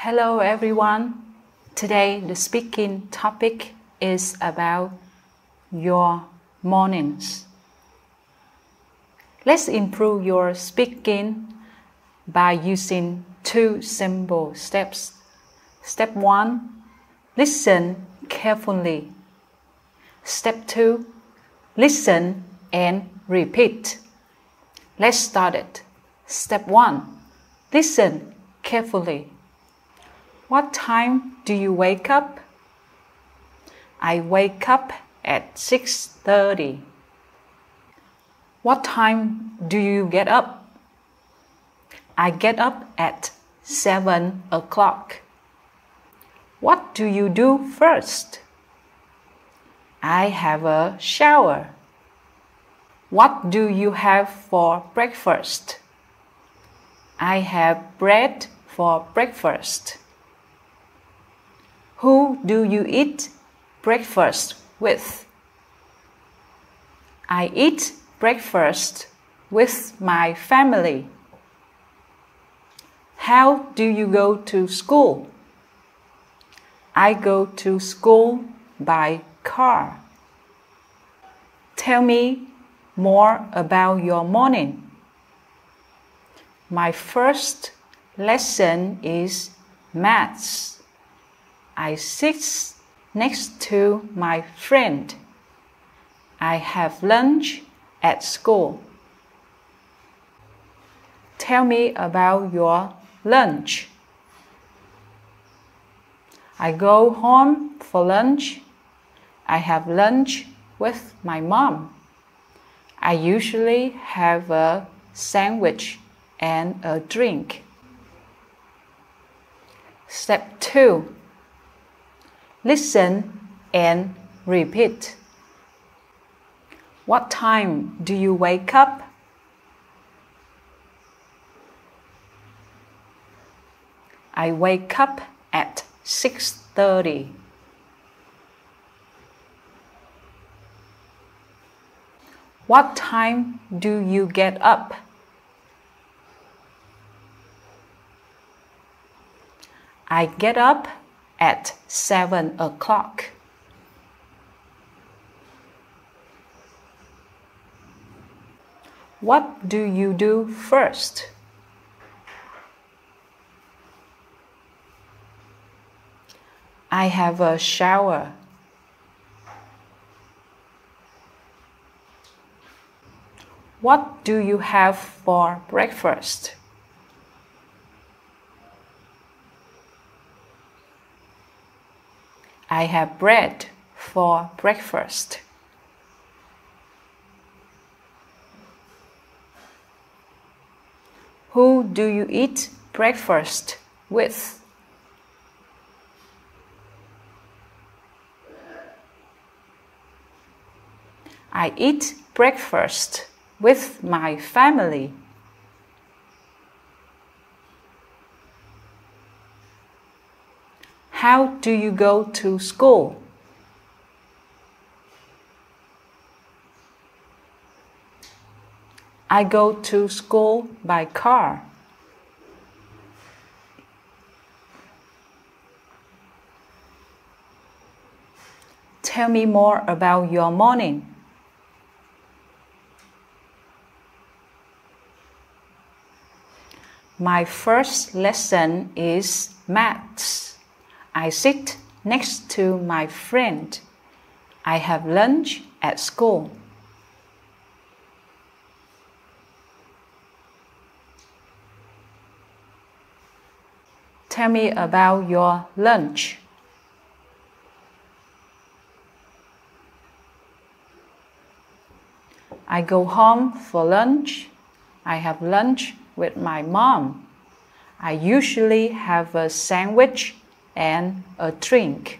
Hello everyone. Today the speaking topic is about your mornings. Let's improve your speaking by using 2 simple steps. Step 1, listen carefully. Step 2, listen and repeat. Let's start it. Step 1, listen carefully. What time do you wake up? I wake up at 6:30. What time do you get up? I get up at 7 o'clock. What do you do first? I have a shower. What do you have for breakfast? I have bread for breakfast. Who do you eat breakfast with? I eat breakfast with my family. How do you go to school? I go to school by car. Tell me more about your morning. My first lesson is maths. I sit next to my friend. I have lunch at school. Tell me about your lunch. I go home for lunch. I have lunch with my mom. I usually have a sandwich and a drink. Step 2. Listen and repeat. What time do you wake up? I wake up at 6:30. What time do you get up? I get up at 7 o'clock. What do you do first? I have a shower. What do you have for breakfast? I have bread for breakfast. Who do you eat breakfast with? I eat breakfast with my family. How do you go to school? I go to school by car. Tell me more about your morning. My first lesson is maths. I sit next to my friend. I have lunch at school. Tell me about your lunch. I go home for lunch. I have lunch with my mom. I usually have a sandwich and a drink.